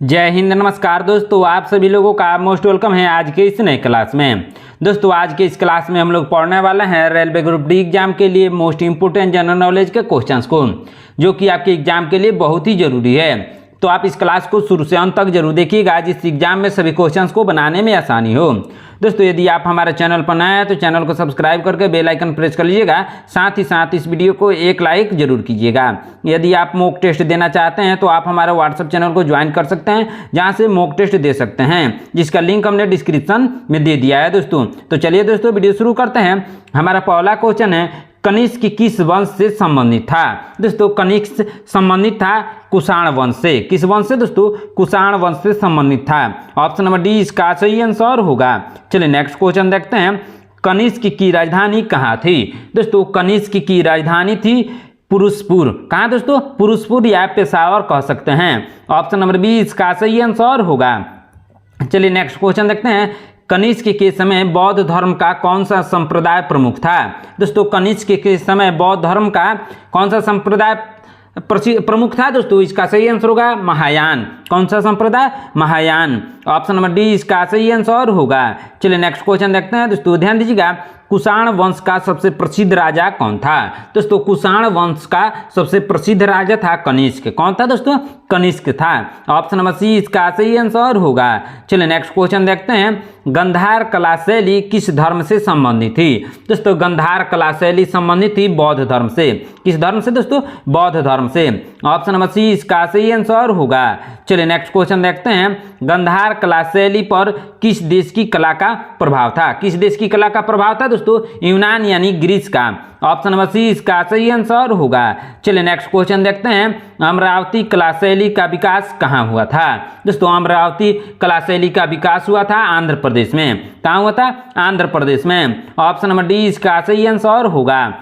जय हिंद, नमस्कार दोस्तों, आप सभी लोगों का मोस्ट वेलकम है आज के इस नए क्लास में। दोस्तों आज के इस क्लास में हम लोग पढ़ने वाले हैं रेलवे ग्रुप डी एग्जाम के लिए मोस्ट इंपोर्टेंट जनरल नॉलेज के क्वेश्चंस को, जो कि आपके एग्जाम के लिए बहुत ही जरूरी है। तो आप इस क्लास को शुरू से अंत तक जरूर देखिएगा, जिस एग्जाम में सभी क्वेश्चंस को बनाने में आसानी हो। दोस्तों यदि आप हमारे चैनल पर नए हैं तो चैनल को सब्सक्राइब करके बेल आइकन प्रेस कर लीजिएगा, साथ ही साथ इस वीडियो को एक लाइक जरूर कीजिएगा। यदि आप मॉक टेस्ट देना चाहते हैं तो आप हमारे व्हाट्सएप चैनल को ज्वाइन कर सकते हैं, जहां से मॉक टेस्ट दे सकते हैं, जिसका लिंक हमने डिस्क्रिप्शन में दे दिया है दोस्तों। तो चलिए दोस्तों वीडियो शुरू करते हैं। हमारा पहला क्वेश्चन है, कनिष्क किस वंश से संबंधित था? दोस्तों कनिष्क संबंधित था कुषाण वंश से। किस वंश से दोस्तों? कुषाण वंश से संबंधित था। ऑप्शन नंबर डी इसका सही आंसर होगा। चलिए नेक्स्ट क्वेश्चन देखते हैं, कनिष्क की राजधानी कहाँ थी? दोस्तों कनिष्क की राजधानी थी पुरुषपुर। कहाँ दोस्तों? पुरुषपुर या पेशावर कह सकते हैं। ऑप्शन नंबर बी इसका सही आंसर होगा। चलिए नेक्स्ट क्वेश्चन देखते हैं, कनिष्क के समय बौद्ध धर्म का कौन सा संप्रदाय प्रमुख था? दोस्तों कनिष्क के समय बौद्ध धर्म का कौन सा संप्रदाय प्रमुख था? दोस्तों इसका सही आंसर होगा महायान। कौन सा संप्रदाय? महायान। ऑप्शन नंबर डी इसका सही आंसर होगा। चलिए नेक्स्ट क्वेश्चन देखते हैं दोस्तों, ध्यान दीजिएगा, कुषाण वंश का सबसे प्रसिद्ध राजा कौन था? दोस्तों कुषाण वंश का सबसे प्रसिद्ध राजा था कनिष्क। कौन था दोस्तों? कनिष्क था। ऑप्शन नंबर सी इसका सही आंसर होगा। चलिए नेक्स्ट क्वेश्चन देखते हैं, गंधार कला शैली किस धर्म से संबंधित थी? दोस्तों गंधार कला शैली संबंधित थी बौद्ध धर्म से। किस धर्म से दोस्तों? बौद्ध धर्म से। ऑप्शन नंबर सी इसका सही आंसर होगा। चलिए नेक्स्ट क्वेश्चन देखते हैं, गंधार कला शैली पर किस देश की कला का प्रभाव था? किस देश की कला का प्रभाव था दोस्तों? यूनान यानी ग्रीस का। ऑप्शन नंबर सी इसका सही आंसर होगा। चलिए नेक्स्ट क्वेश्चन देखते हैं, अमरावती कला शैली का विकास कहाँ हुआ था? दोस्तों अमरावती कला शैली का विकास हुआ था आंध्र प्रदेश में। कहाँ हुआ था? आंध्र प्रदेश में। ऑप्शन नंबर डी इसका सही आंसर होगा।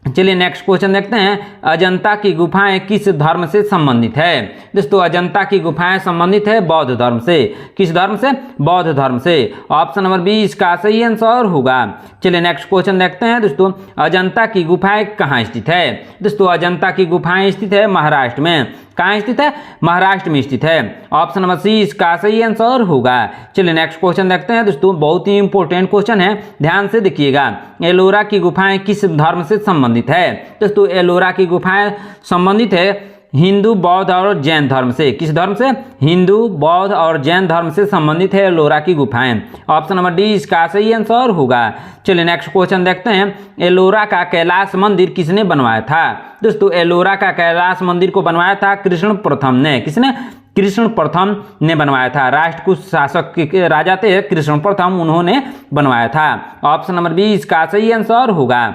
चलिए नेक्स्ट क्वेश्चन देखते हैं, अजंता की गुफाएं किस धर्म से संबंधित है? दोस्तों अजंता की गुफाएं संबंधित है बौद्ध धर्म से। किस धर्म से? बौद्ध धर्म से। ऑप्शन नंबर बी इसका सही आंसर होगा। चलिए नेक्स्ट क्वेश्चन देखते हैं दोस्तों, अजंता की गुफाएं कहाँ स्थित है? दोस्तों अजंता की गुफाएं स्थित है महाराष्ट्र में। कहाँ स्थित है? महाराष्ट्र में स्थित है। ऑप्शन नंबर सी इसका सही आंसर होगा। चलिए नेक्स्ट क्वेश्चन देखते हैं दोस्तों, बहुत ही इंपॉर्टेंट क्वेश्चन है, ध्यान से देखिएगा, एलोरा की गुफाएं किस धर्म से संबंधित है? दोस्तों एलोरा की गुफाएं संबंधित है हिंदू, बौद्ध और जैन धर्म से। किस धर्म से? हिंदू, बौद्ध और जैन धर्म से संबंधित है एलोरा की गुफाएं। ऑप्शन नंबर डी इसका सही आंसर होगा। चलिए नेक्स्ट क्वेश्चन देखते हैं, एलोरा का कैलाश मंदिर किसने बनवाया था? दोस्तों एलोरा का कैलाश मंदिर को बनवाया था कृष्ण प्रथम ने। किसने? कृष्ण प्रथम ने बनवाया था। राष्ट्रकूट शासक के राजा थे कृष्ण प्रथम, उन्होंने बनवाया था। ऑप्शन नंबर बी इसका सही आंसर होगा।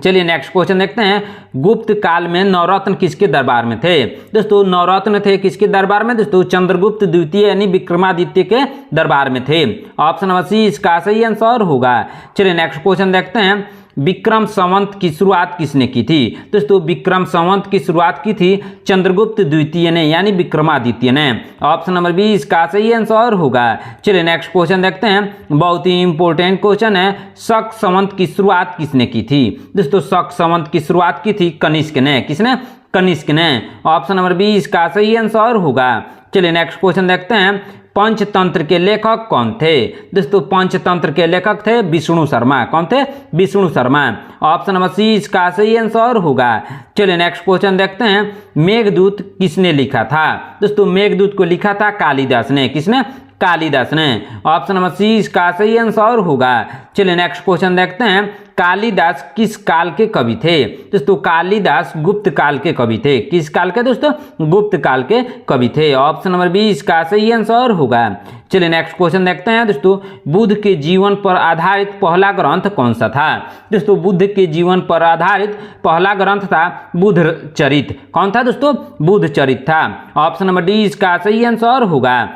चलिए नेक्स्ट क्वेश्चन देखते हैं, गुप्त काल में नवरत्न किसके दरबार में थे? दोस्तों नवरत्न थे किसके दरबार में? दोस्तों चंद्रगुप्त द्वितीय यानी विक्रमादित्य के दरबार में थे। ऑप्शन नंबर सी इसका सही आंसर होगा। चलिए नेक्स्ट क्वेश्चन देखते हैं, विक्रम संवत की शुरुआत किसने की थी? दोस्तों विक्रम संवत की शुरुआत की थी चंद्रगुप्त द्वितीय ने यानी विक्रमादित्य ने। ऑप्शन नंबर बी इसका सही आंसर होगा। चलिए नेक्स्ट क्वेश्चन देखते हैं, बहुत ही इंपॉर्टेंट क्वेश्चन है, शक संवत की शुरुआत किसने की थी? दोस्तों शक संवत की शुरुआत की थी कनिष्क ने। किसने? कनिष्क ने। ऑप्शन नंबर बी इसका सही आंसर होगा। चलिए नेक्स्ट क्वेश्चन देखते हैं, पंचतंत्र के लेखक कौन थे? दोस्तों पंचतंत्र के लेखक थे विष्णु शर्मा। कौन थे? Vishnu Sharma. Option number C इसका सही आंसर होगा। चलिए नेक्स्ट क्वेश्चन देखते हैं, मेघदूत किसने लिखा था? दोस्तों मेघदूत को लिखा था कालिदास ने। किसने? कालिदास ने। ऑप्शन नंबर सी इसका सही आंसर होगा। चलिए नेक्स्ट क्वेश्चन देखते हैं, कालिदास किस काल के कवि थे? दोस्तों कालिदास गुप्त काल के कवि थे। किस काल के दोस्तों? गुप्त काल के कवि थे। ऑप्शन नंबर बी इसका सही आंसर होगा। चलिए नेक्स्ट क्वेश्चन देखते हैं दोस्तों, बुद्ध के जीवन पर आधारित पहला ग्रंथ कौन सा था? दोस्तों बुद्ध के जीवन पर आधारित पहला ग्रंथ था बुद्ध चरित। कौन था दोस्तों? बुद्ध चरित था। ऑप्शन नंबर डी इसका सही आंसर होगा।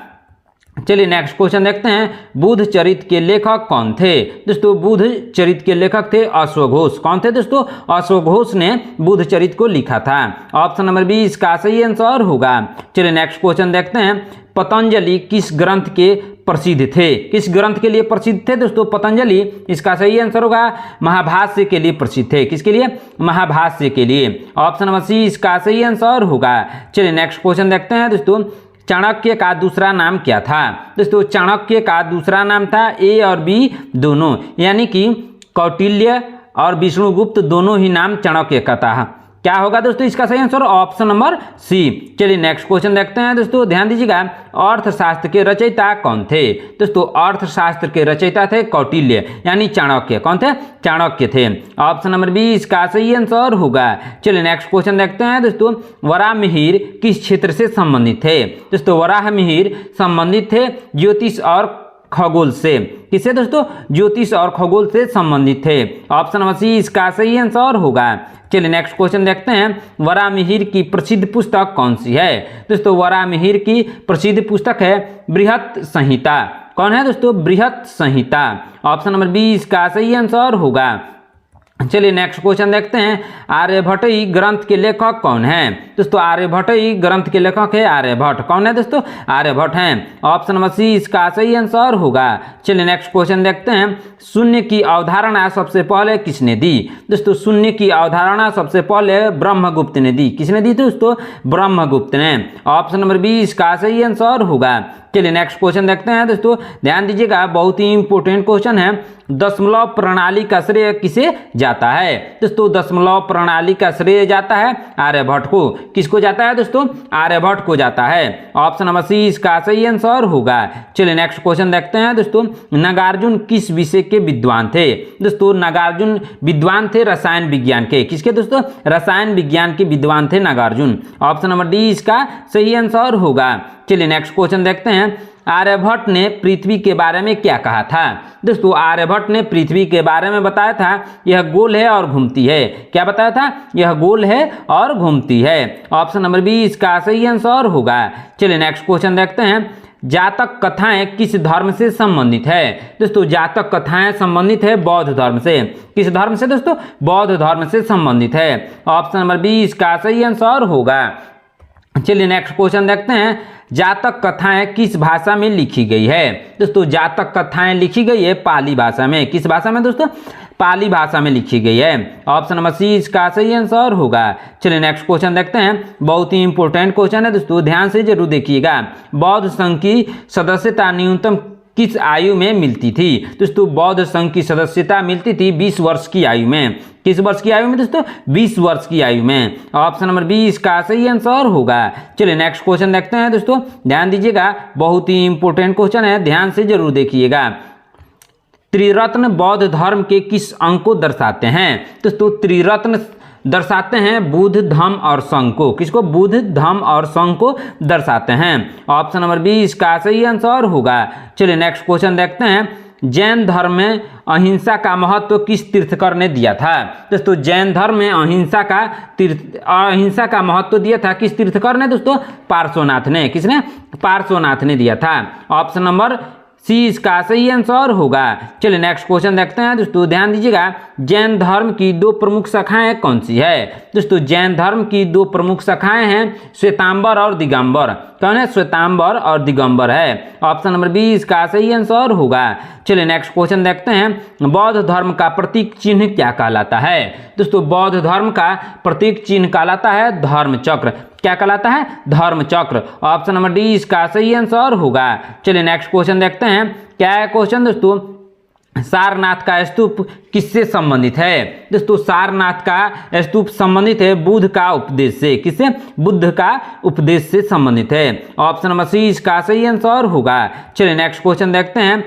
चलिए नेक्स्ट क्वेश्चन देखते हैं, बुद्ध चरित के लेखक कौन थे? दोस्तों बुद्ध चरित के लेखक थे अश्वघोष। कौन थे दोस्तों? अश्वघोष ने बुद्ध चरित को लिखा था। ऑप्शन नंबर बी इसका सही आंसर होगा। चलिए नेक्स्ट क्वेश्चन देखते हैं, पतंजलि किस ग्रंथ के प्रसिद्ध थे? किस ग्रंथ के लिए प्रसिद्ध थे दोस्तों पतंजलि? इसका सही आंसर होगा महाभाष्य के लिए प्रसिद्ध थे। किसके लिए? महाभाष्य के लिए। ऑप्शन नंबर सी इसका सही आंसर होगा। चलिए नेक्स्ट क्वेश्चन देखते हैं दोस्तों, चाणक्य का दूसरा नाम क्या था? दोस्तों चाणक्य का दूसरा नाम था ए और बी दोनों, यानी कि कौटिल्य और विष्णुगुप्त दोनों ही नाम चाणक्य का था। क्या होगा दोस्तों इसका सही आंसर? ऑप्शन नंबर सी। चलिए नेक्स्ट क्वेश्चन देखते हैं दोस्तों, ध्यान दीजिएगा। अर्थशास्त्र के रचयिता कौन थे? दोस्तों अर्थशास्त्र के रचयिता थे कौटिल्य, यानी चाणक्य। कौन थे? चाणक्य थे। ऑप्शन नंबर बी इसका सही आंसर होगा। चलिए नेक्स्ट क्वेश्चन देखते हैं दोस्तों, वराहमिहिर किस क्षेत्र से संबंधित थे? दोस्तों वराहमिहिर संबंधित थे ज्योतिष और खगोल से। किससे दोस्तों? ज्योतिष और खगोल से संबंधित थे। ऑप्शन नंबर सी इसका सही आंसर होगा। चलिए नेक्स्ट क्वेश्चन देखते हैं, वराहमिहिर की प्रसिद्ध पुस्तक कौन सी है? दोस्तों वराहमिहिर की प्रसिद्ध पुस्तक है बृहत संहिता। कौन है दोस्तों? बृहत संहिता। ऑप्शन नंबर बी इसका सही आंसर होगा। चलिए नेक्स्ट क्वेश्चन देखते हैं, आर्यभट्टीय ग्रंथ के लेखक कौन है? दोस्तों आर्यभट्टीय ग्रंथ के लेखक है आर्यभट्ट। कौन है दोस्तों? आर्यभट्ट हैं। ऑप्शन नंबर सी इसका सही आंसर होगा। चलिए नेक्स्ट क्वेश्चन देखते हैं, शून्य की अवधारणा सबसे पहले किसने दी? दोस्तों शून्य की अवधारणा सबसे पहले ब्रह्मगुप्त ने दी। किसने दी दोस्तों? ब्रह्मगुप्त ने। ऑप्शन नंबर बी इसका सही आंसर होगा। चलिए नेक्स्ट क्वेश्चन देखते हैं दोस्तों, ध्यान दीजिएगा, बहुत ही इंपॉर्टेंट क्वेश्चन है। दशमलव प्रणाली का श्रेय किसे जाता है? दोस्तों दशमलव प्रणाली का श्रेय जाता है आर्यभट्ट को। किसको जाता है दोस्तों? आर्यभट्ट को जाता है। ऑप्शन नंबर सी इसका सही आंसर होगा। चलिए नेक्स्ट क्वेश्चन देखते हैं दोस्तों, नागार्जुन किस विषय के विद्वान थे? दोस्तों नागार्जुन विद्वान थे रसायन विज्ञान के। किसके दोस्तों? रसायन विज्ञान के विद्वान थे नागार्जुन। ऑप्शन नंबर डी इसका सही आंसर होगा। चलिए नेक्स्ट क्वेश्चन देखते हैं, आर्यभट्ट ने पृथ्वी के बारे में क्या कहा था? दोस्तों आर्यभट्ट ने पृथ्वी के बारे में बताया था यह गोल है और घूमती है। क्या बताया था? यह गोल है और घूमती है। ऑप्शन नंबर बी इसका सही आंसर होगा। चलिए नेक्स्ट क्वेश्चन देखते हैं, जातक कथाएं किस धर्म से संबंधित है? दोस्तों जातक कथाएं संबंधित है बौद्ध धर्म से। किस धर्म से दोस्तों? बौद्ध धर्म से संबंधित है। ऑप्शन नंबर बी इसका सही आंसर होगा। चलिए नेक्स्ट क्वेश्चन देखते हैं, जातक कथाएं किस भाषा में लिखी गई है? दोस्तों जातक कथाएं लिखी गई है पाली भाषा में। किस भाषा में दोस्तों? पाली भाषा में लिखी गई है। ऑप्शन नंबर सी इसका सही आंसर होगा। चलिए नेक्स्ट क्वेश्चन देखते हैं, बहुत ही इंपॉर्टेंट क्वेश्चन है दोस्तों, ध्यान से जरूर देखिएगा। बौद्ध संघ की सदस्यता न्यूनतम किस आयु में मिलती थी? दोस्तों बौद्ध संघ की सदस्यता मिलती थी 20 वर्ष की आयु में। किस वर्ष की आयु में दोस्तों? 20 वर्ष की आयु में। ऑप्शन नंबर बी इसका सही आंसर होगा। चलिए नेक्स्ट क्वेश्चन देखते हैं दोस्तों, ध्यान दीजिएगा, बहुत ही इंपॉर्टेंट क्वेश्चन है, ध्यान से जरूर देखिएगा। त्रिरत्न बौद्ध धर्म के किस अंग को दर्शाते हैं? दोस्तों त्रिरत्न दर्शाते हैं बुद्ध, धम्म और संघ को। किसको? बुद्ध, धम्म और संघ को दर्शाते हैं। ऑप्शन नंबर बी इसका सही आंसर होगा। चलिए नेक्स्ट क्वेश्चन देखते हैं, जैन धर्म में अहिंसा का महत्व किस तीर्थकर ने दिया था? दोस्तों जैन धर्म में अहिंसा का महत्व दिया था किस तीर्थकर ने? दोस्तों पार्श्वनाथ ने। किसने? पार्श्वनाथ ने दिया था। ऑप्शन नंबर सी इसका सही आंसर होगा। चलिए नेक्स्ट क्वेश्चन देखते हैं दोस्तों, ध्यान दीजिएगा, जैन धर्म की दो प्रमुख शाखाएं कौन सी है? दोस्तों जैन धर्म की दो प्रमुख शाखाएं हैं श्वेतांबर और दिगंबर। कौन है? श्वेतांबर और दिगंबर है। ऑप्शन नंबर बी इसका सही आंसर होगा। चलिए नेक्स्ट क्वेश्चन देखते हैं, बौद्ध धर्म का प्रतीक चिन्ह क्या कहलाता है? दोस्तों बौद्ध धर्म का प्रतीक चिन्ह कहलाता है धर्म चक्र। क्या कहलाता है? धर्म चक्र। ऑप्शन नंबर डी इसका सही आंसर होगा। चलिए नेक्स्ट क्वेश्चन देखते हैं, क्या है क्वेश्चन दोस्तों, सारनाथ का स्तूप किससे संबंधित है? दोस्तों सारनाथ का स्तूप संबंधित है बुद्ध का उपदेश से। किससे? बुद्ध का उपदेश से संबंधित है। ऑप्शन नंबर सी इसका सही आंसर होगा। चलिए नेक्स्ट क्वेश्चन देखते हैं,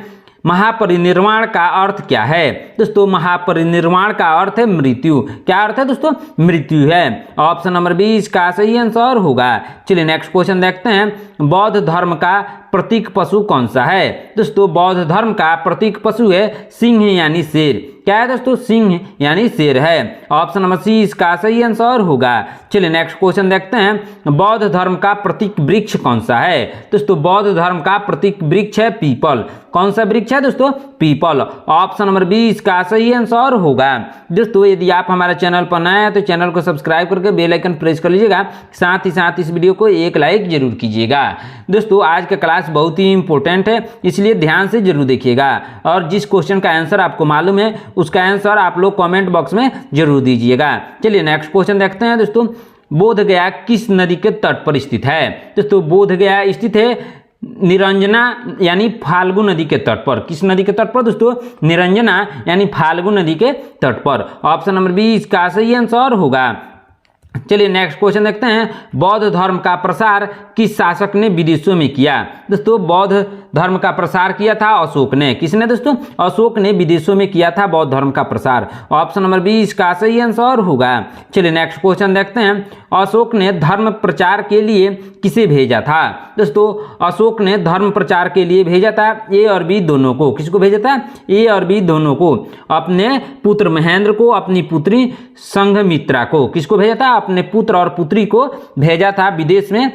महापरिनिर्वाण का अर्थ क्या है? दोस्तों महापरिनिर्वाण का अर्थ है मृत्यु। क्या अर्थ है दोस्तों? मृत्यु है। ऑप्शन नंबर बी इसका सही आंसर होगा। चलिए नेक्स्ट क्वेश्चन देखते हैं, बौद्ध धर्म का प्रतीक पशु कौन सा है? दोस्तों बौद्ध धर्म का प्रतीक पशु है सिंह यानी शेर। क्या है दोस्तों? सिंह यानी शेर है। ऑप्शन नंबर सी इसका सही आंसर होगा। चलिए नेक्स्ट क्वेश्चन देखते हैं, बौद्ध धर्म का प्रतीक वृक्ष कौन सा है? दोस्तों बौद्ध धर्म का प्रतीक वृक्ष है पीपल। कौन सा वृक्ष है दोस्तों? पीपल। ऑप्शन नंबर बी इसका सही आंसर होगा। दोस्तों यदि आप हमारे चैनल पर नए हैं तो चैनल को सब्सक्राइब करके बेल आइकन प्रेस कर लीजिएगा, साथ ही साथ इस वीडियो को एक लाइक जरूर कीजिएगा। दोस्तों आज का क्लास बहुत ही इंपॉर्टेंट है, इसलिए ध्यान से जरूर देखिएगा, और जिस क्वेश्चन का आंसर आपको मालूम है उसका आंसर आप लोग कमेंट बॉक्स में जरूर दीजिएगा। चलिए नेक्स्ट क्वेश्चन देखते हैं दोस्तों, बोध गया किस नदी के तट पर स्थित है? दोस्तों बोध गया स्थित है निरंजना यानी फाल्गु नदी के तट पर। किस नदी के तट पर दोस्तों? निरंजना यानी फाल्गु नदी के तट पर। ऑप्शन नंबर बी इसका सही आंसर होगा। चलिए नेक्स्ट क्वेश्चन देखते हैं। बौद्ध धर्म का प्रसार किस शासक ने विदेशों में किया? दोस्तों बौद्ध धर्म का प्रसार किया था अशोक ने। किसने दोस्तों? अशोक ने विदेशों में किया था बौद्ध धर्म का प्रसार। ऑप्शन नंबर बी इसका सही आंसर होगा। चलिए नेक्स्ट क्वेश्चन देखते हैं। अशोक ने धर्म प्रचार के लिए किसे भेजा था? दोस्तों अशोक ने धर्म प्रचार के लिए भेजा था ए और बी दोनों को। किसको भेजा था? ए और बी दोनों को। अपने पुत्र महेंद्र को, अपनी पुत्री संघमित्रा को। किसको भेजा था? अपने पुत्र और पुत्री को भेजा था विदेश में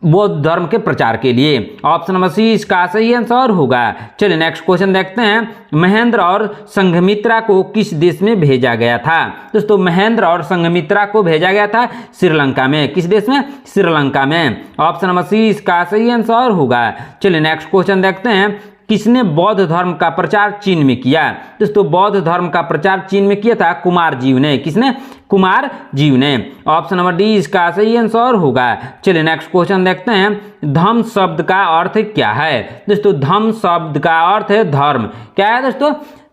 बौद्ध धर्म के प्रचार के लिए। ऑप्शन नंबर सी इसका सही आंसर होगा। चलिए नेक्स्ट क्वेश्चन देखते हैं। महेंद्र और संघमित्रा को किस देश में भेजा गया था? दोस्तों महेंद्र और संघमित्रा को भेजा गया था श्रीलंका में। किस देश में? श्रीलंका में। ऑप्शन नंबर सी इसका सही आंसर होगा। चलिए नेक्स्ट क्वेश्चन देखते हैं। किसने बौद्ध धर्म का प्रचार चीन में किया? दोस्तों बौद्ध धर्म का प्रचार चीन में किया था कुमार जीव ने। किसने? कुमार जीव ने। ऑप्शन नंबर डी इसका सही आंसर होगा। चलिए नेक्स्ट क्वेश्चन देखते हैं। धम्म शब्द का अर्थ क्या है? दोस्तों धम्म शब्द का अर्थ है धर्म। क्या है दोस्तों?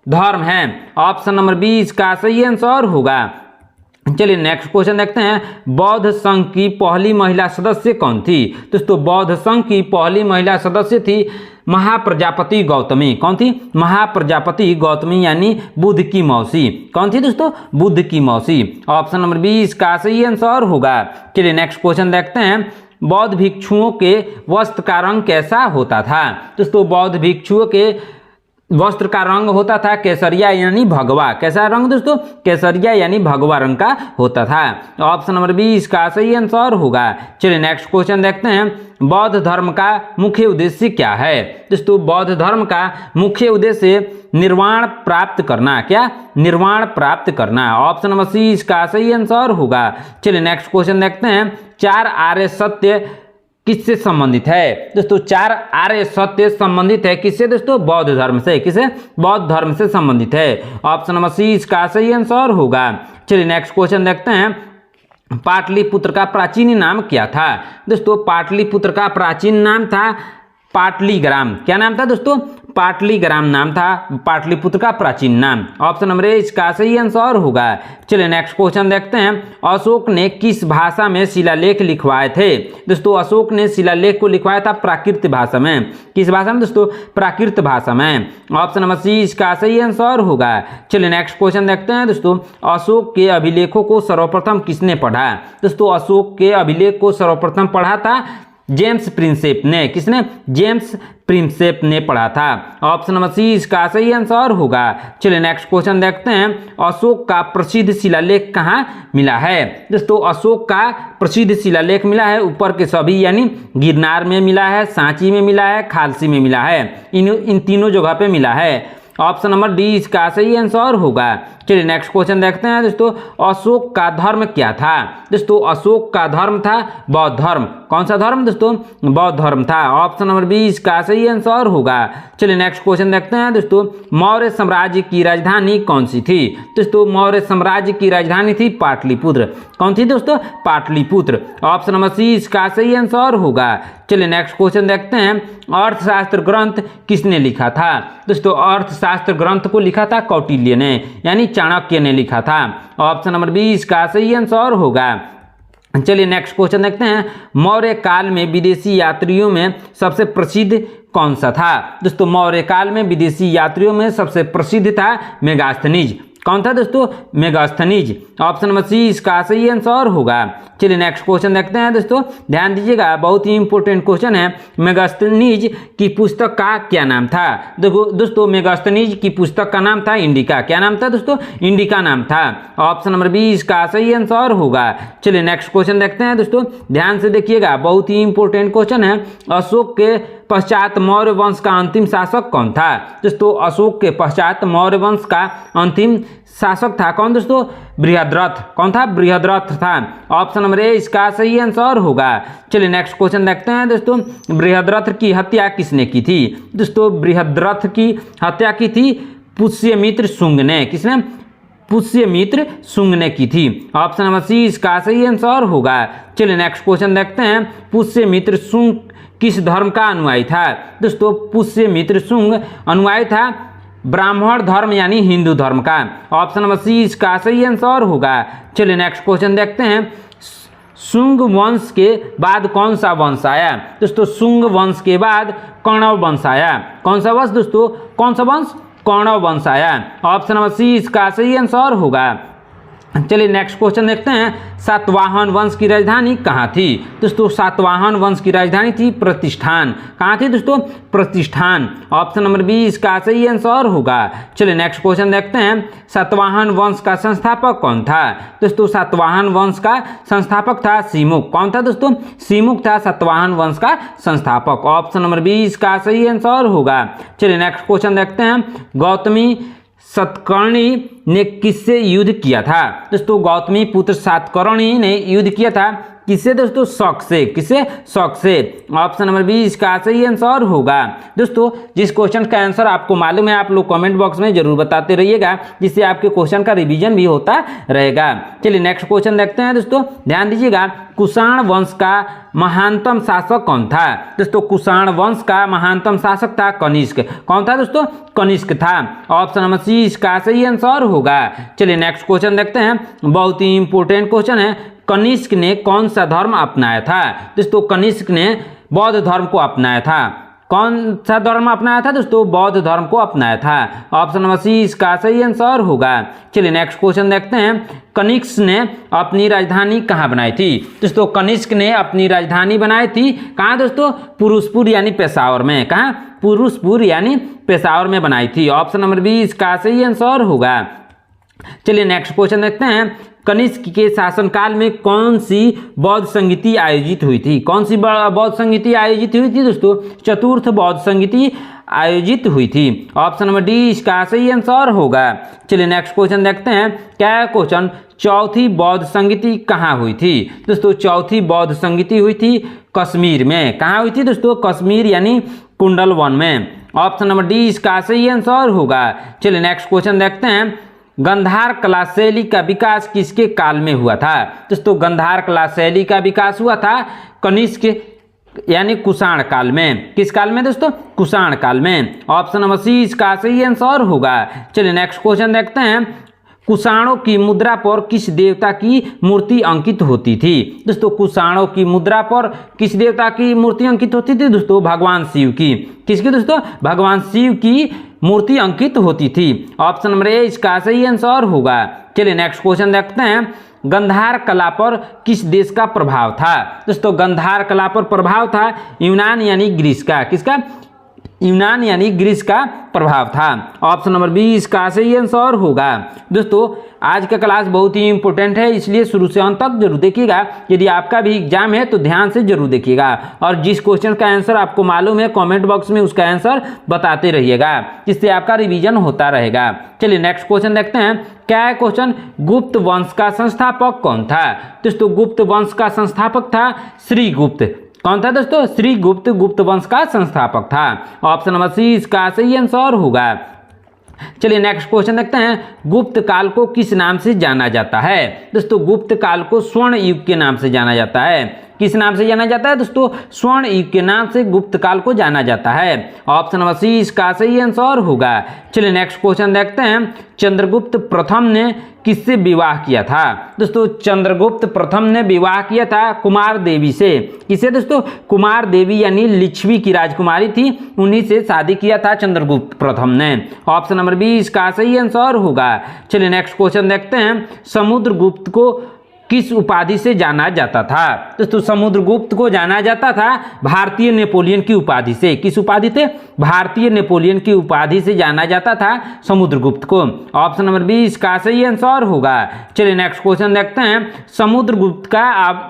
धर्म है। ऑप्शन नंबर बी इसका सही आंसर होगा। चलिए नेक्स्ट क्वेश्चन देखते हैं। बौद्ध संघ की पहली महिला सदस्य कौन थी? दोस्तों बौद्ध संघ की पहली महिला सदस्य थी महाप्रजापति गौतमी। कौन थी? महाप्रजापति गौतमी यानी बुद्ध की मौसी। कौन थी दोस्तों? बुद्ध की मौसी। ऑप्शन नंबर बी इसका सही आंसर होगा। चलिए नेक्स्ट क्वेश्चन देखते हैं। बौद्ध भिक्षुओं के वस्त्र का रंग कैसा होता था? दोस्तों बौद्ध भिक्षुओं के वस्त्र का रंग होता था केसरिया यानी भगवा। कैसा रंग दोस्तों? केसरिया यानी भगवा रंग का होता था। ऑप्शन नंबर बी इसका सही आंसर होगा। चलिए नेक्स्ट क्वेश्चन देखते हैं। बौद्ध धर्म का मुख्य उद्देश्य क्या है? दोस्तों बौद्ध धर्म का मुख्य उद्देश्य निर्वाण प्राप्त करना। क्या? निर्वाण प्राप्त करना। ऑप्शन नंबर सी इसका सही आंसर होगा। चलिए नेक्स्ट क्वेश्चन देखते हैं। 4 आर्य सत्य किससे संबंधित है? दोस्तों 4 आर्य सत्य संबंधित है किससे दोस्तों? बौद्ध धर्म से। किसे? बौद्ध धर्म से संबंधित है। ऑप्शन नंबर सी इसका सही आंसर होगा। चलिए नेक्स्ट क्वेश्चन देखते हैं। पाटलिपुत्र का प्राचीन नाम क्या था? दोस्तों पाटलिपुत्र का प्राचीन नाम था पाटलीग्राम। क्या नाम था दोस्तों? पाटलीग्राम नाम था पाटलिपुत्र का प्राचीन नाम। ऑप्शन नंबर ए इसका सही आंसर होगा। चलिए नेक्स्ट क्वेश्चन देखते हैं। अशोक ने किस भाषा में शिलालेख लिखवाए थे? दोस्तों अशोक ने शिलालेख को लिखवाया था प्राकृत भाषा में। किस भाषा में दोस्तों? प्राकृत भाषा में। ऑप्शन नंबर सी इसका सही आंसर होगा। चलिए नेक्स्ट क्वेश्चन देखते हैं दोस्तों। अशोक के अभिलेखों को सर्वप्रथम किसने पढ़ा? दोस्तों अशोक के अभिलेख को सर्वप्रथम पढ़ा था जेम्स प्रिंसेप ने। किसने? जेम्स प्रिंसेप ने पढ़ा था। ऑप्शन नंबर सी इसका सही आंसर होगा। चलिए नेक्स्ट क्वेश्चन देखते हैं। अशोक का प्रसिद्ध शिलालेख कहाँ मिला है? दोस्तों अशोक का प्रसिद्ध शिलालेख मिला है ऊपर के सभी यानी गिरनार में मिला है, सांची में मिला है, खालसी में मिला है। इन तीनों जगह पे मिला है। ऑप्शन नंबर डी इसका सही आंसर होगा। चलिए नेक्स्ट क्वेश्चन देखते हैं दोस्तों। अशोक का धर्म क्या था? दोस्तों अशोक का धर्म था बौद्ध धर्म। कौन सा धर्म दोस्तों? बौद्ध धर्म था। ऑप्शन नंबर बी इसका सही आंसर होगा। चलिए नेक्स्ट क्वेश्चन देखते हैं दोस्तों। मौर्य साम्राज्य की राजधानी कौन सी थी? दोस्तों मौर्य साम्राज्य की राजधानी थी पाटलिपुत्र। कौन थी दोस्तों? पाटलिपुत्र। ऑप्शन नंबर सी इसका सही आंसर होगा। चलिए नेक्स्ट क्वेश्चन देखते हैं। अर्थशास्त्र ग्रंथ किसने लिखा था? दोस्तों अर्थशास्त्र ग्रंथ को लिखा था कौटिल्य ने यानी चाणक्य ने लिखा था। ऑप्शन नंबर बी इसका सही आंसर होगा। चलिए नेक्स्ट क्वेश्चन देखते हैं। मौर्य काल में विदेशी यात्रियों में सबसे प्रसिद्ध कौन सा था? दोस्तों मौर्य काल में विदेशी यात्रियों में सबसे प्रसिद्ध था मेगास्थनीज। कौन था दोस्तों? मेगास्थनीज। ऑप्शन नंबर सी इसका सही आंसर होगा। चलिए नेक्स्ट क्वेश्चन देखते हैं दोस्तों। ध्यान दीजिएगा बहुत ही इंपॉर्टेंट क्वेश्चन है। मेगास्थनीज की पुस्तक का क्या नाम था? देखो दोस्तों मेगास्थनीज की पुस्तक का नाम था इंडिका। क्या नाम था दोस्तों? इंडिका नाम था। ऑप्शन नंबर बी इसका सही आंसर होगा। चलिए नेक्स्ट क्वेश्चन देखते हैं दोस्तों। ध्यान से देखिएगा बहुत ही इंपॉर्टेंट क्वेश्चन है। अशोक के पश्चात मौर्य वंश का अंतिम शासक कौन था? दोस्तों अशोक के पश्चात मौर्य वंश का अंतिम शासक था कौन दोस्तों? बृहद्रथ। कौन था? बृहद्रथ था। ऑप्शन नंबर ए इसका सही आंसर होगा। चलिए नेक्स्ट क्वेश्चन देखते हैं दोस्तों। बृहद्रथ की हत्या किसने की थी? दोस्तों बृहद्रथ की हत्या की थी पुष्यमित्र शुंग ने। किसने? पुष्यमित्र शुंग ने की थी। ऑप्शन नंबर सी इसका सही आंसर होगा। चलिए नेक्स्ट क्वेश्चन देखते हैं, पुष्यमित्र शुंग किस धर्म का अनुयायी था? दोस्तों पुष्यमित्र शुंग अनुयायी था ब्राह्मण धर्म यानी हिंदू धर्म का। ऑप्शन नंबर सी इसका सही आंसर होगा। चलिए नेक्स्ट क्वेश्चन देखते हैं, शुंग वंश के बाद कौन सा वंश आया? दोस्तों शुंग वंश के बाद कौरव वंश आया। कौन सा वंश दोस्तों? कौन सा वंश? कौरव वंश आया। ऑप्शन नंबर सी इसका सही आंसर होगा। चलिए नेक्स्ट क्वेश्चन देखते हैं, सातवाहन वंश की राजधानी कहाँ थी? दोस्तों सातवाहन वंश की राजधानी थी प्रतिष्ठान। कहाँ थी दोस्तों? प्रतिष्ठान। ऑप्शन नंबर बी इसका सही आंसर होगा। चलिए नेक्स्ट क्वेश्चन देखते हैं, सातवाहन वंश का संस्थापक कौन था? दोस्तों सातवाहन वंश का संस्थापक था सीमुख। कौन था दोस्तों? सीमुख था सातवाहन वंश का संस्थापक। ऑप्शन नंबर बी इसका सही आंसर होगा। चलिए नेक्स्ट क्वेश्चन देखते हैं, गौतमी सातकर्णी ने किससे युद्ध किया था? दोस्तों गौतमी पुत्र सातकर्णी ने युद्ध किया था किससे दोस्तों? शक से। किससे? शक से। ऑप्शन नंबर बी इसका सही आंसर होगा। दोस्तों जिस क्वेश्चन का आंसर आपको मालूम है आप लोग कमेंट बॉक्स में जरूर बताते रहिएगा, जिससे आपके क्वेश्चन का रिवीजन भी होता रहेगा। चलिए नेक्स्ट क्वेश्चन देखते हैं दोस्तों, ध्यान दीजिएगा, कुषाण वंश का महानतम शासक कौन था? दोस्तों कुषाण वंश का महानतम शासक था कनिष्क। कौन था दोस्तों? कनिष्क था। ऑप्शन नंबर सी इसका सही आंसर होगा। चलिए नेक्स्ट क्वेश्चन देखते हैं, बहुत ही इंपॉर्टेंट क्वेश्चन है, कनिष्क ने कौन सा धर्म अपनाया था? दोस्तों कनिष्क ने बौद्ध धर्म को अपनाया था। कौन सा धर्म अपनाया था दोस्तों? बौद्ध धर्म को अपनाया था। ऑप्शन नंबर सी इसका सही आंसर होगा। चलिए नेक्स्ट क्वेश्चन देखते हैं, कनिष्क ने अपनी राजधानी कहाँ बनाई थी? दोस्तों कनिष्क ने अपनी राजधानी बनाई थी कहाँ दोस्तों? पुरुषपुर यानी पेशावर में। कहाँ? पुरुषपुर यानी पेशावर में बनाई थी। ऑप्शन नंबर बी इसका सही आंसर होगा। चलिए नेक्स्ट क्वेश्चन देखते हैं, कनिष्क के शासनकाल में कौन सी बौद्ध संगीति आयोजित हुई थी? कौन सी बौद्ध संगीति आयोजित हुई थी दोस्तों? चतुर्थ बौद्ध संगीति आयोजित हुई थी। ऑप्शन नंबर डी इसका सही आंसर होगा। चलिए नेक्स्ट क्वेश्चन देखते हैं, क्या क्वेश्चन, चौथी बौद्ध संगीति कहाँ हुई थी? दोस्तों चौथी बौद्ध संगीति हुई थी कश्मीर में। कहाँ हुई थी दोस्तों? कश्मीर यानी कुंडलवन में। ऑप्शन नंबर डी इसका सही आंसर होगा। चलिए नेक्स्ट क्वेश्चन देखते हैं, गंधार कला शैली का विकास किसके काल में हुआ था? दोस्तों गंधार कला शैली का विकास हुआ था कनिष्क यानी कुषाण काल में। किस काल में दोस्तों? कुषाण काल में। ऑप्शन नंबर सी इसका सही आंसर होगा। चलिए नेक्स्ट क्वेश्चन देखते हैं, कुषाणों की मुद्रा पर किस देवता की मूर्ति अंकित होती थी? दोस्तों कुषाणों की मुद्रा पर किस देवता की मूर्ति अंकित होती थी दोस्तों? भगवान शिव की। किसकी दोस्तों? भगवान शिव की मूर्ति अंकित होती थी। ऑप्शन नंबर ए इसका सही आंसर होगा। चलिए नेक्स्ट क्वेश्चन देखते हैं, गंधार कला पर किस देश का प्रभाव था? दोस्तों गंधार कला पर प्रभाव था यूनान यानी ग्रीस का। किसका? यूनान यानी ग्रीस का प्रभाव था। ऑप्शन नंबर बी इसका सही आंसर होगा। दोस्तों आज का क्लास बहुत ही इंपॉर्टेंट है, इसलिए शुरू से अंत तक जरूर देखिएगा। यदि आपका भी एग्जाम है तो ध्यान से जरूर देखिएगा, और जिस क्वेश्चन का आंसर आपको मालूम है कमेंट बॉक्स में उसका आंसर बताते रहिएगा, जिससे आपका रिवीजन होता रहेगा। चलिए नेक्स्ट क्वेश्चन देखते हैं, क्या है क्वेश्चन, गुप्त वंश का संस्थापक कौन था? दोस्तों गुप्त वंश का संस्थापक था श्रीगुप्त। कौन था दोस्तों? श्रीगुप्त गुप्त वंश का संस्थापक था। ऑप्शन नंबर सी इसका सही आंसर होगा। चलिए नेक्स्ट क्वेश्चन देखते हैं, गुप्त काल को किस नाम से जाना जाता है? दोस्तों गुप्त काल को स्वर्ण युग के नाम से जाना जाता है। किस नाम से जाना जाता है दोस्तों? स्वर्ण युग के नाम से गुप्त काल को जाना जाता है। ऑप्शन नंबर सी इसका सही आंसर होगा। चलिए नेक्स्ट क्वेश्चन देखते हैं, चंद्रगुप्त प्रथम ने किससे विवाह किया था? दोस्तों चंद्रगुप्त प्रथम ने विवाह किया था कुमार देवी से। किसे दोस्तों? कुमार देवी यानी लिच्छवी की राजकुमारी थी, उन्हीं से शादी किया था चंद्रगुप्त प्रथम ने। ऑप्शन नंबर बी इसका सही आंसर होगा। चलिए नेक्स्ट क्वेश्चन देखते हैं, समुद्रगुप्त को किस उपाधि से जाना जाता था? दोस्तों समुद्रगुप्त को जाना जाता था भारतीय नेपोलियन की उपाधि से। किस उपाधि से? भारतीय नेपोलियन की उपाधि से जाना जाता था समुद्रगुप्त को। ऑप्शन नंबर बी इसका सही आंसर होगा। चलिए नेक्स्ट क्वेश्चन देखते हैं, समुद्रगुप्त का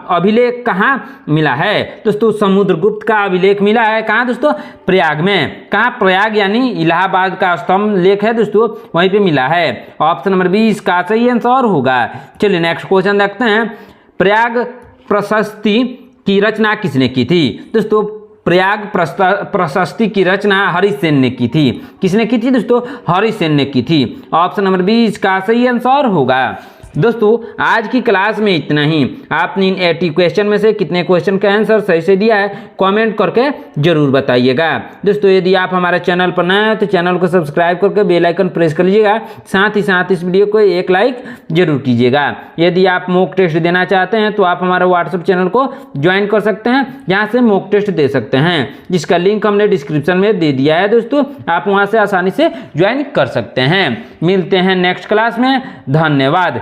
अभिलेख कहाँ मिला है? दोस्तों समुद्रगुप्त का अभिलेख मिला है कहाँ दोस्तों? प्रयाग में। कहाँ? प्रयाग यानी इलाहाबाद का स्तंभ लेख है दोस्तों, वहीं पे मिला है। ऑप्शन नंबर बी इसका सही आंसर होगा। चलिए नेक्स्ट क्वेश्चन देखते हैं, प्रयाग प्रशस्ति की रचना किसने की थी? दोस्तों प्रयाग प्रशस्ति की रचना हरिसेन ने की थी। किसने की थी दोस्तों? हरिसेन ने की थी। ऑप्शन नंबर बी इसका सही आंसर होगा। दोस्तों आज की क्लास में इतना ही। आपने इन 80 क्वेश्चन में से कितने क्वेश्चन का आंसर सही से दिया है कमेंट करके जरूर बताइएगा। दोस्तों यदि आप हमारे चैनल पर नए हैं तो चैनल को सब्सक्राइब करके बेल आइकन प्रेस कर लीजिएगा। साथ ही साथ इस वीडियो को एक लाइक जरूर कीजिएगा। यदि आप मॉक टेस्ट देना चाहते हैं तो आप हमारे व्हाट्सएप चैनल को ज्वाइन कर सकते हैं, जहाँ से मॉक टेस्ट दे सकते हैं, जिसका लिंक हमने डिस्क्रिप्शन में दे दिया है। दोस्तों आप वहाँ से आसानी से ज्वाइन कर सकते हैं। मिलते हैं नेक्स्ट क्लास में। धन्यवाद।